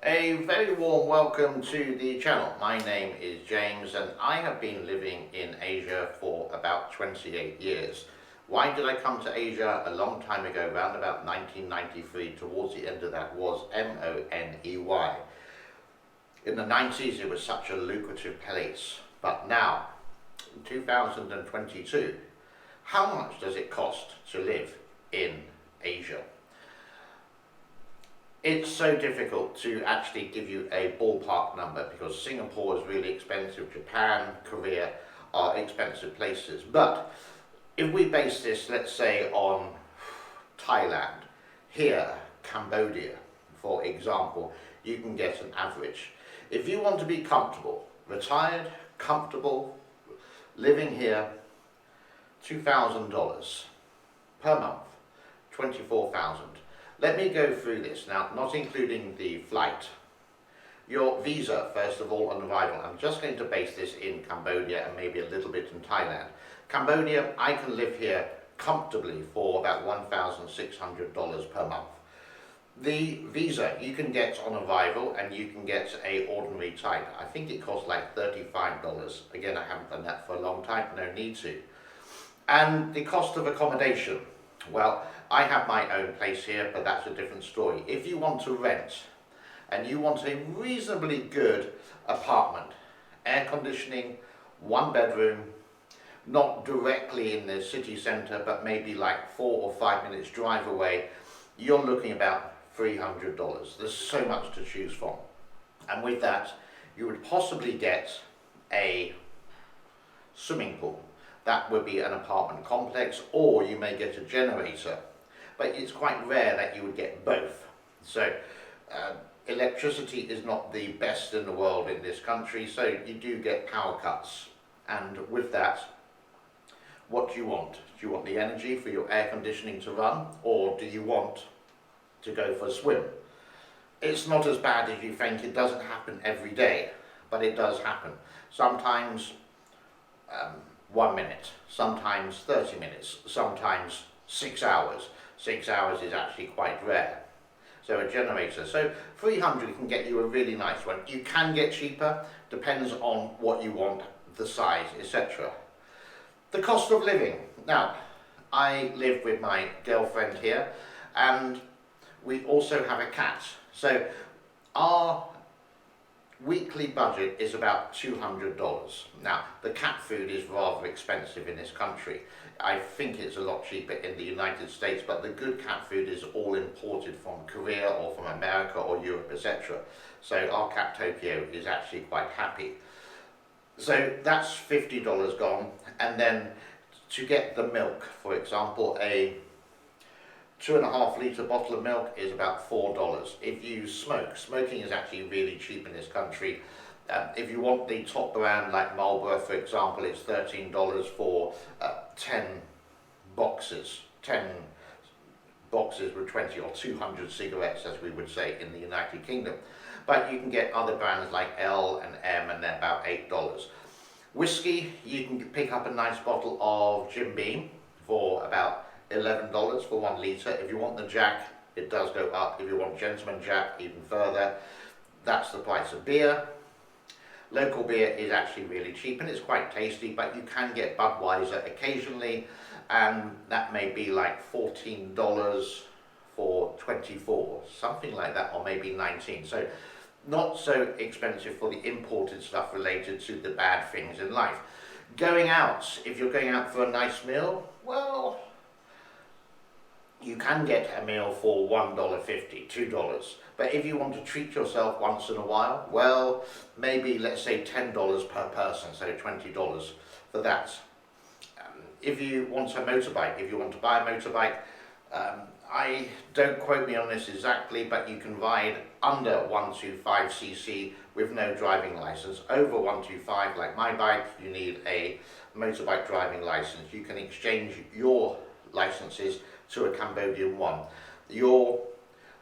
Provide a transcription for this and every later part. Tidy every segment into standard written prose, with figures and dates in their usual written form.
A very warm welcome to the channel. My name is James and I have been living in Asia for about 28 years. Why did I come to Asia? A long time ago, around about 1993, towards the end of that, was M-O-N-E-Y. In the 90s it was such a lucrative place, but now, in 2022, how much does it cost to live in Asia? It's so difficult to actually give you a ballpark number because Singapore is really expensive, Japan, Korea are expensive places. But if we base this, let's say, on Thailand, here, Cambodia, for example, you can get an average. If you want to be comfortable, retired, comfortable, living here, $2,000 per month, 24,000. Let me go through this now, not including the flight. Your visa, first of all, on arrival. I'm just going to base this in Cambodia and maybe a little bit in Thailand. Cambodia, I can live here comfortably for about $1,600 per month. The visa you can get on arrival and you can get a ordinary type. I think it costs like $35. Again, I haven't done that for a long time, no need to. And the cost of accommodation. Well, I have my own place here, but that's a different story. If you want to rent and you want a reasonably good apartment, air conditioning, one bedroom, not directly in the city centre, but maybe like 4 or 5 minutes drive away, you're looking about $300. There's so much to choose from. And with that, you would possibly get a swimming pool. That would be an apartment complex, or you may get a generator. But it's quite rare that you would get both. So electricity is not the best in the world in this country, so you do get power cuts. And with that, what do you want? Do you want the energy for your air conditioning to run, or do you want to go for a swim? It's not as bad as you think. It doesn't happen every day, but it does happen. Sometimes 1 minute, sometimes 30 minutes, sometimes 6 hours. 6 hours is actually quite rare. So a generator. So 300 can get you a really nice one. You can get cheaper, depends on what you want, the size, etc. The cost of living. Now, I live with my girlfriend here, and we also have a cat. So our weekly budget is about $200. Now, the cat food is rather expensive in this country. I think it's a lot cheaper in the United States, but the good cat food is all imported from Korea or from America or Europe, etc. So our cat Tokyo is actually quite happy. So that's $50 gone, and then to get the milk, for example, a 2.5 litre bottle of milk is about $4. If you smoke, smoking is actually really cheap in this country. If you want the top brand like Marlboro, for example, it's $13 for 10 boxes. 10 boxes with 20 or 200 cigarettes, as we would say in the United Kingdom. But you can get other brands like L and M, and they're about $8. Whiskey, you can pick up a nice bottle of Jim Beam for about $11 for 1 litre. If you want the Jack, it does go up. If you want Gentleman Jack, even further. That's the price of beer. Local beer is actually really cheap and it's quite tasty, but you can get Budweiser occasionally, and that may be like $14 for 24, something like that, or maybe 19. So not so expensive for the imported stuff related to the bad things in life. Going out, if you're going out for a nice meal, well, you can get a meal for $1.50, $2. But if you want to treat yourself once in a while, well, maybe let's say $10 per person, so $20 for that. If you want a motorbike, if you want to buy a motorbike, I don't quote me on this exactly, but you can ride under 125cc with no driving license. Over 125, like my bike, you need a motorbike driving license. You can exchange your licenses to a Cambodian one. Your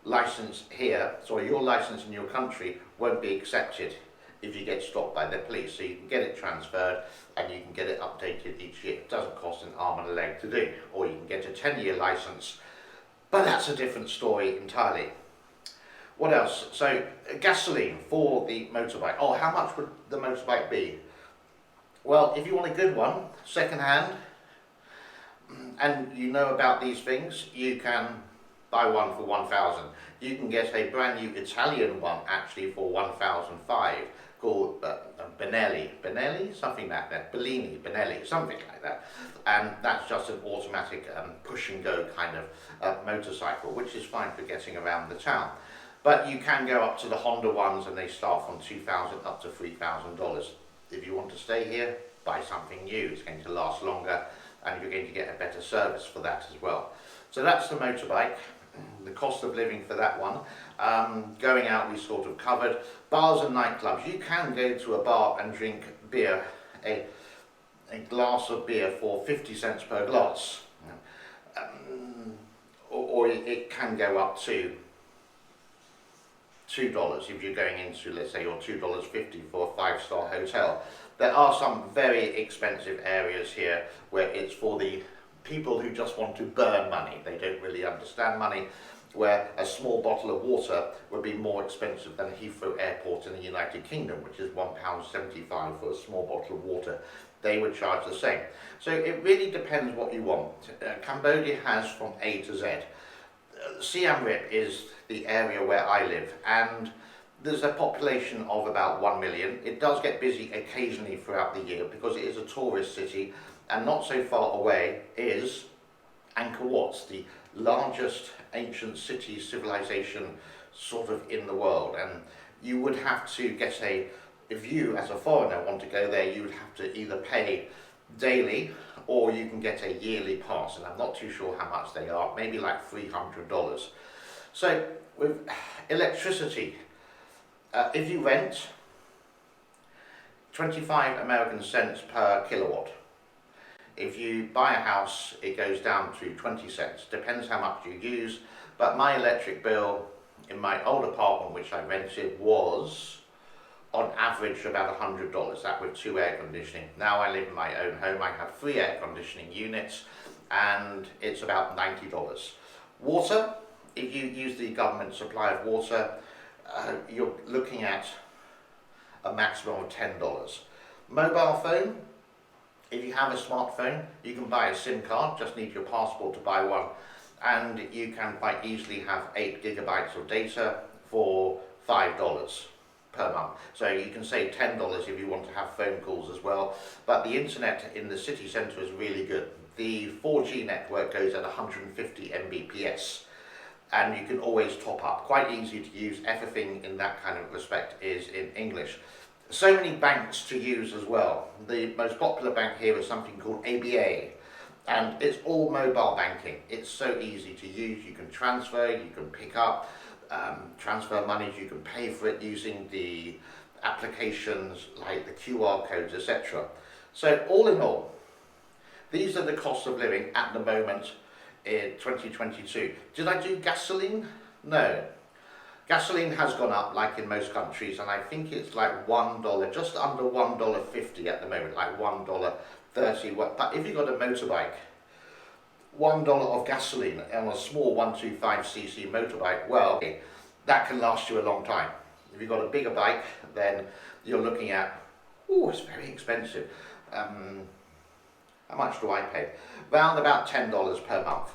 license here, sorry, your license in your country won't be accepted if you get stopped by the police. So you can get it transferred and you can get it updated each year. It doesn't cost an arm and a leg to do. Or you can get a 10-year license, but that's a different story entirely. What else? So gasoline for the motorbike. Oh, how much would the motorbike be? Well, if you want a good one, second hand, and you know about these things, you can buy one for 1,000. You can get a brand new Italian one actually for 1,005 called Benelli, something like that, Benelli, something like that. And that's just an automatic push and go kind of motorcycle, which is fine for getting around the town. But you can go up to the Honda ones, and they start from $2,000 up to $3,000. If you want to stay here, buy something new. It's going to last longer, and you're going to get a better service for that as well. So that's the motorbike. The cost of living for that one. Going out, we sort of covered. Bars and nightclubs. You can go to a bar and drink beer, a glass of beer for 50 cents per glass. Or it can go up to $2 if you're going into, let's say, or $2.50 for a 5-star hotel. There are some very expensive areas here where it's for the people who just want to burn money. They don't really understand money, where a small bottle of water would be more expensive than Heathrow Airport in the United Kingdom, which is £1.75 for a small bottle of water. They would charge the same. So it really depends what you want. Cambodia has from A to Z. Siem Reap is the area where I live, and there's a population of about 1 million. It does get busy occasionally throughout the year because it is a tourist city, and not so far away is Angkor Wat, the largest ancient city civilization sort of in the world. And you would have to get if you as a foreigner want to go there, you would have to either pay daily or you can get a yearly pass, and I'm not too sure how much they are, maybe like $300. So with electricity, if you rent, 25 American cents per kilowatt. If you buy a house, it goes down to 20 cents. Depends how much you use, but my electric bill in my old apartment, which I rented, was on average about $100, that with 2 air conditioning. Now I live in my own home, I have 3 air conditioning units, and it's about $90. Water, if you use the government supply of water, you're looking at a maximum of $10. Mobile phone, if you have a smartphone, you can buy a SIM card, just need your passport to buy one, and you can quite easily have 8 gigabytes of data for $5 per month. So you can save $10 if you want to have phone calls as well. But the internet in the city centre is really good. The 4G network goes at 150 Mbps, and you can always top up. Quite easy to use. Everything in that kind of respect is in English. So many banks to use as well. The most popular bank here is something called ABA, and it's all mobile banking. It's so easy to use. You can transfer, you can pick up, transfer monies, you can pay for it using the applications like the QR codes, etc. So all in all, these are the costs of living at the moment in 2022. Did I do gasoline? No. Gasoline has gone up like in most countries, and I think it's like $1, just under $1.50 at the moment, like $1.30. But if you've got a motorbike, $1 of gasoline on a small 125cc motorbike, well, that can last you a long time. If you've got a bigger bike, then you're looking at, it's very expensive. How much do I pay? Around about $10 per month.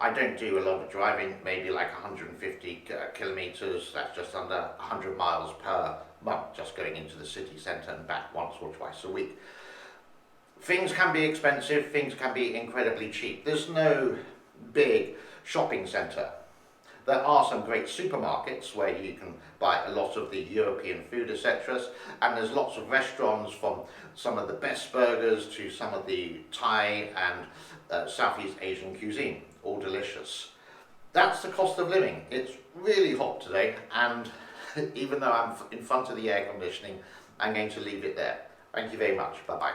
I don't do a lot of driving, maybe like 150 kilometers, that's just under 100 miles per month, just going into the city centre and back once or twice a week. Things can be expensive, things can be incredibly cheap. There's no big shopping centre. There are some great supermarkets where you can buy a lot of the European food, etc. And there's lots of restaurants, from some of the best burgers to some of the Thai and Southeast Asian cuisine, all delicious. That's the cost of living. It's really hot today, and even though I'm in front of the air conditioning, I'm going to leave it there. Thank you very much. Bye-bye.